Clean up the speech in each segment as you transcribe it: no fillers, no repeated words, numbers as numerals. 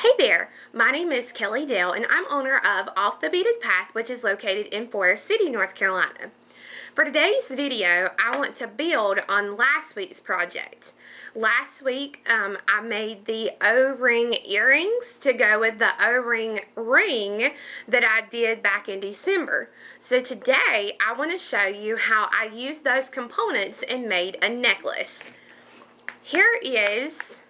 Hey there, my name is Kelly Dale and I'm owner of Off the Beaded Path, which is located in Forest City, North Carolina. For today's video, I want to build on last week's project. Last week, I made the O-ring earrings to go with the O-ring ring that I did back in December. So today, I want to show you how I used those components and made a necklace. Here is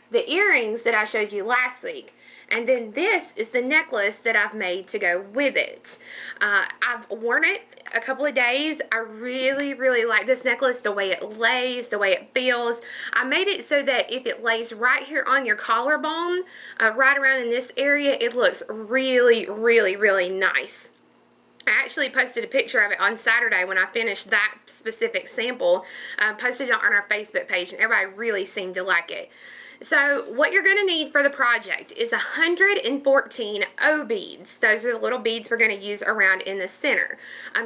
the earrings that I showed you last week. And then this is the necklace that I've made to go with it. I've worn it a couple of days. I really like this necklace, the way it lays, the way it feels. I made it so that if it lays right here on your collarbone, right around in this area, it looks really nice. I actually posted a picture of it on Saturday when I finished that specific sample, posted it on our Facebook page, and everybody really seemed to like it. So what you're going to need for the project is 114 O beads. Those are the little beads we're going to use around in the center.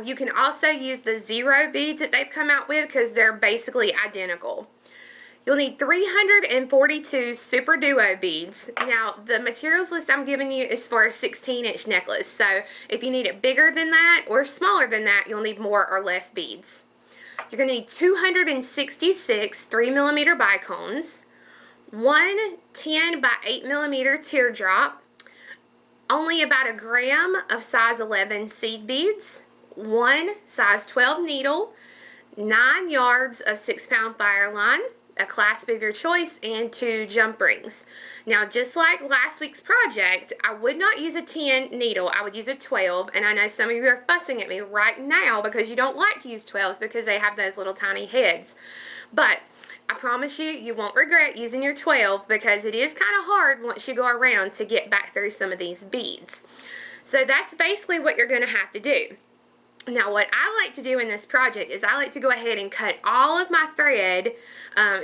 You can also use the 0 beads that they've come out with because they're basically identical. You'll need 342 Super Duo beads. Now, the materials list I'm giving you is for a 16-inch necklace, so if you need it bigger than that or smaller than that, you'll need more or less beads. You're going to need 266 3mm bicones, one 10 by 8mm teardrop, only about a gram of size 11 seed beads, one size 12 needle, 9 yards of 6-pound fire line, a clasp of your choice, and 2 jump rings. Now, just like last week's project, I would not use a 10 needle. I would use a 12, and I know some of you are fussing at me right now because you don't like to use 12s because they have those little tiny heads. But I promise you, you won't regret using your 12 because it is kind of hard once you go around to get back through some of these beads. So that's basically what you're going to have to do. Now, what I like to do in this project is I like to go ahead and cut all of my thread.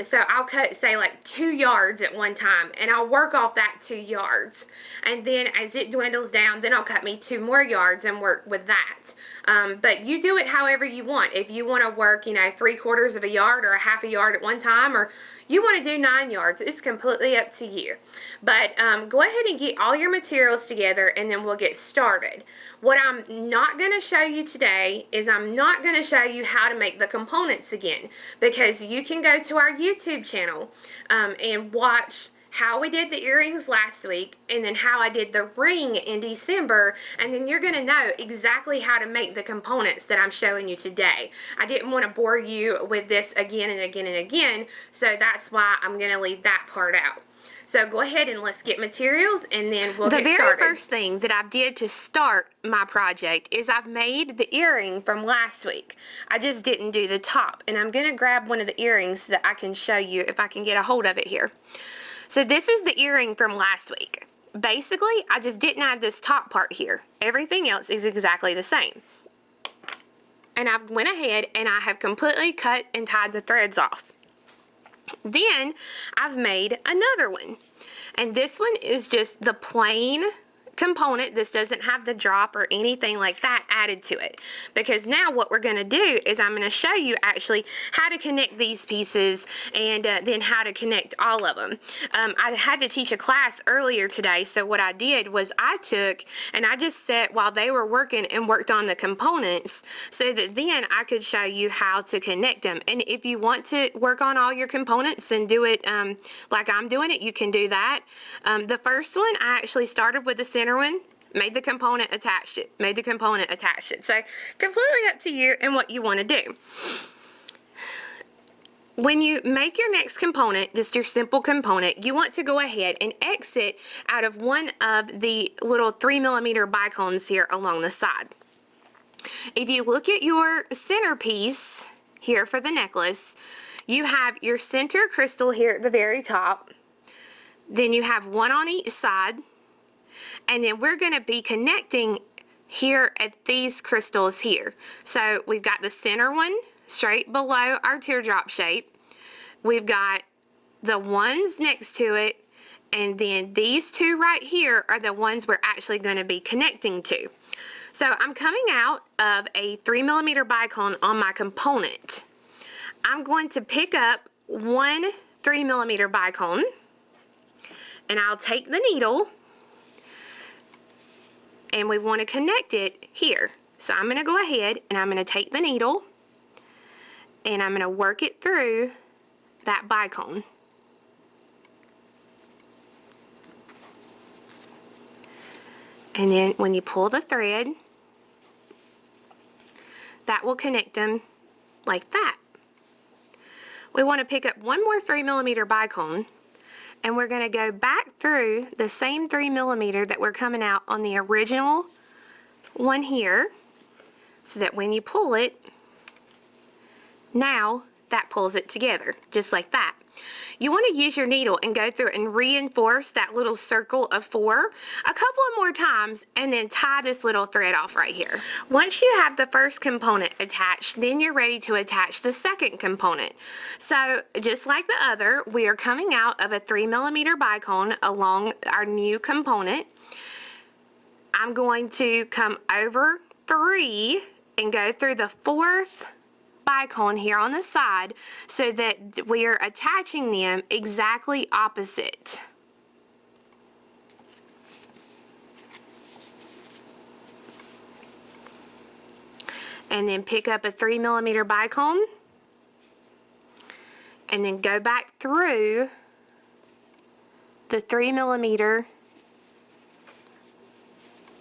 So I'll cut, say, like 2 yards at one time, and I'll work off that 2 yards. And then as it dwindles down, then I'll cut me 2 more yards and work with that. But you do it however you want. If you want to work, 3/4 of a yard or a half a yard at one time, or you want to do 9 yards, it's completely up to you. But go ahead and get all your materials together, and then we'll get started. What I'm not going to show you today is I'm not going to show you how to make the components again, because you can go to our YouTube channel and watch how we did the earrings last week and then how I did the ring in December, and then you're going to know exactly how to make the components that I'm showing you today. I didn't want to bore you with this again and again and again, so that's why I'm going to leave that part out. So go ahead and let's get materials, and then we'll get started. The very first thing that I did to start my project is I've made the earring from last week. I just didn't do the top, and I'm going to grab one of the earrings that I can show you if I can get a hold of it here. So this is the earring from last week. Basically, I just didn't add this top part here. Everything else is exactly the same. And I've went ahead and I have completely cut and tied the threads off. Then I've made another one, and this one is just the plain component. This doesn't have the drop or anything like that added to it, because now what we're going to do is I'm going to show you actually how to connect these pieces and then how to connect all of them. I had to teach a class earlier today, so what I did was I took and I just sat while they were working and worked on the components so that then I could show you how to connect them. And if you want to work on all your components and do it like I'm doing it, you can do that. The first one, I actually started with the center one, made the component, attached it, made the component, attached it. So completely up to you and what you want to do. When you make your next component, just your simple component, you want to go ahead and exit out of one of the little 3mm bicones here along the side. If you look at your centerpiece here for the necklace, you have your center crystal here at the very top. Then you have one on each side. And then we're going to be connecting here at these crystals here. So we've got the center one straight below our teardrop shape. We've got the ones next to it, and then these two right here are the ones we're actually going to be connecting to. So I'm coming out of a 3mm bicone on my component. I'm going to pick up one 3mm bicone, and I'll take the needle, and we want to connect it here. So I'm going to go ahead and I'm going to take the needle and I'm going to work it through that bicone. And then when you pull the thread, that will connect them like that. We want to pick up one more 3mm bicone, and we're going to go back through the same 3mm that we're coming out on the original one here, so that when you pull it, now that pulls it together, just like that. You want to use your needle and go through and reinforce that little circle of 4 a couple of more times, and then tie this little thread off right here. Once you have the first component attached, then you're ready to attach the second component. So just like the other, we are coming out of a 3mm bicone along our new component. I'm going to come over 3 and go through the 4th bicone here on the side, so that we are attaching them exactly opposite. And then pick up a 3mm bicone and then go back through the 3mm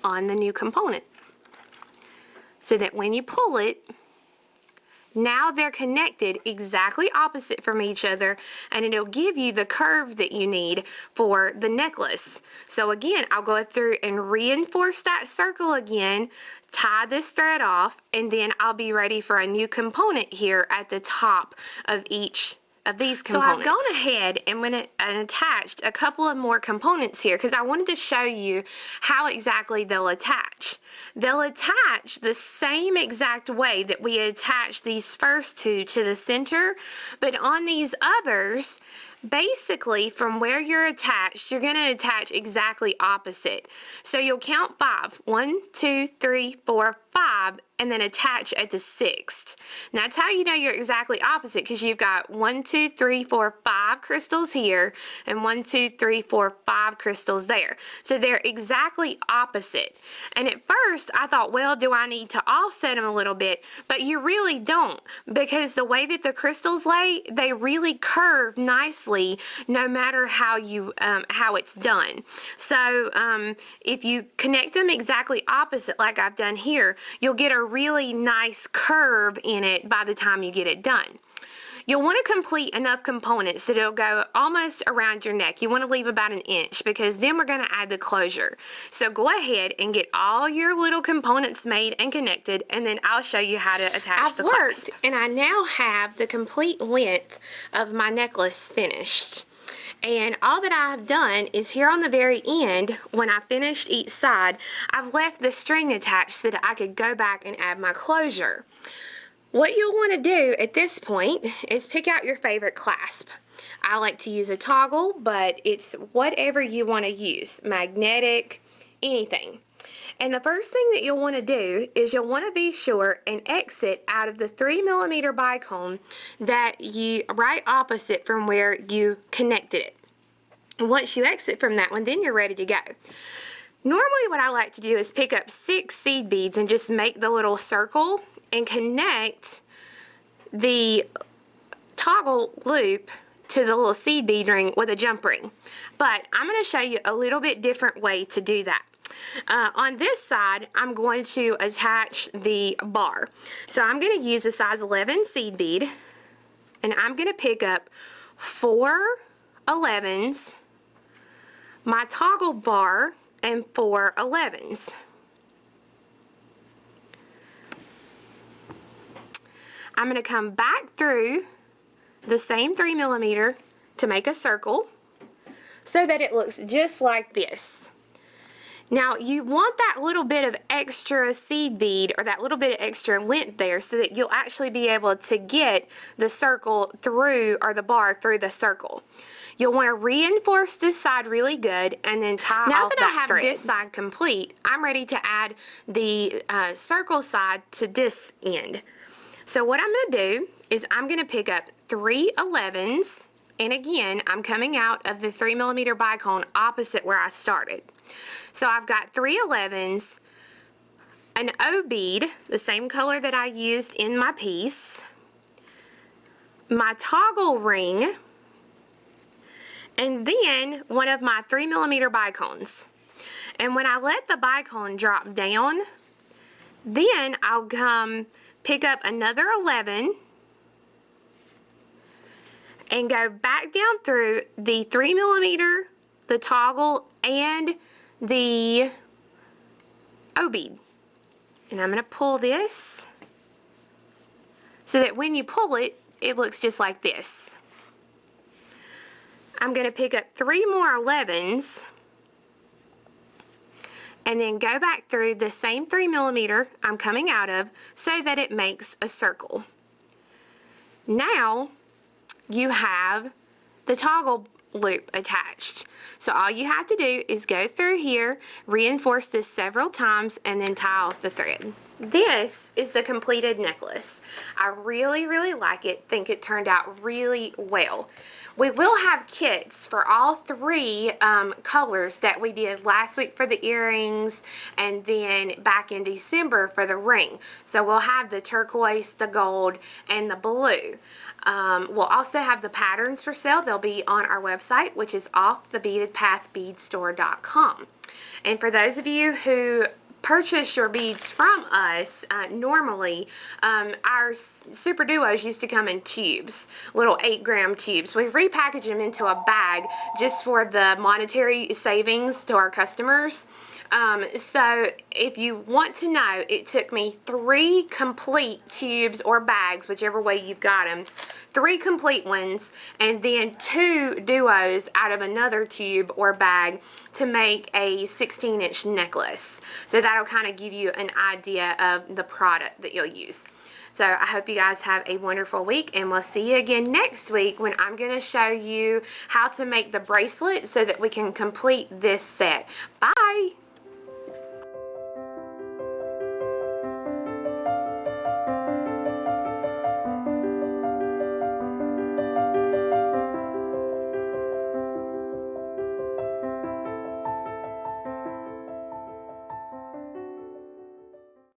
on the new component, so that when you pull it, now they're connected exactly opposite from each other, and it'll give you the curve that you need for the necklace. So again, I'll go through and reinforce that circle again, tie this thread off, and then I'll be ready for a new component here at the top of each of these components. So I've gone ahead and went and attached a couple of more components here because I wanted to show you how exactly they'll attach. They'll attach the same exact way that we attached these first two to the center, but on these others, basically from where you're attached, you're going to attach exactly opposite. So you'll count 5. 1, 2, 3, 4, 5, and then attach at the 6th. Now that's how you know you're exactly opposite, because you've got 1, 2, 3, 4, 5 crystals here, and 1, 2, 3, 4, 5 crystals there. So they're exactly opposite. And at first I thought, well, do I need to offset them a little bit? But you really don't, because the way that the crystals lay, they really curve nicely no matter how you how it's done. So if you connect them exactly opposite like I've done here, you'll get a really nice curve in it by the time you get it done. You'll want to complete enough components that it'll go almost around your neck. You want to leave about 1 inch, because then we're going to add the closure. So go ahead and get all your little components made and connected, and then I'll show you how to attach the clasp. And I now have the complete length of my necklace finished. And all that I've done is here on the very end, when I finished each side, I've left the string attached so that I could go back and add my closure. What you'll want to do at this point is pick out your favorite clasp. I like to use a toggle, but it's whatever you want to use, magnetic, anything. And the first thing that you'll want to do is you'll want to be sure and exit out of the 3mm bicone that you right opposite from where you connected it. Once you exit from that one, then you're ready to go. Normally what I like to do is pick up 6 seed beads and just make the little circle and connect the toggle loop to the little seed bead ring with a jump ring. But I'm going to show you a little bit different way to do that. On this side, I'm going to attach the bar. So I'm going to use a size 11 seed bead, and I'm going to pick up 4 11s, my toggle bar, and 4 11s. I'm going to come back through the same 3mm to make a circle so that it looks just like this. Now you want that little bit of extra seed bead, or that little bit of extra length there, so that you'll actually be able to get the circle through, or the bar through the circle. You'll want to reinforce this side really good and then tie off that thread. Now that I have this side complete, I'm ready to add the circle side to this end. So what I'm going to do is I'm going to pick up 3 11s and again, I'm coming out of the 3mm bicone opposite where I started. So I've got 3 11s, an O bead, the same color that I used in my piece, my toggle ring, and then one of my 3mm bicones. And when I let the bicone drop down, then I'll come pick up another 11 and go back down through the 3mm, the toggle, and the O bead. And I'm going to pull this so that when you pull it, it looks just like this. I'm going to pick up 3 more 11s and then go back through the same 3mm I'm coming out of so that it makes a circle. Now you have the toggle loop attached. So all you have to do is go through here, reinforce this several times, and then tie off the thread. This is the completed necklace. I really, really like it. Think it turned out really well. We will have kits for all 3 colors that we did last week for the earrings and then back in December for the ring. So we'll have the turquoise, the gold, and the blue. We'll also have the patterns for sale. They'll be on our website, which is offthebeadedpathbeadstore.com. And for those of you who purchase your beads from us, normally our super duos used to come in tubes, little 8-gram tubes. We've repackaged them into a bag just for the monetary savings to our customers. So if you want to know, it took me 3 complete tubes or bags, whichever way you've got them, 3 complete ones, and then 2 duos out of another tube or bag to make a 16-inch necklace. So that'll kind of give you an idea of the product that you'll use. So I hope you guys have a wonderful week, and we'll see you again next week when I'm going to show you how to make the bracelet so that we can complete this set. Bye!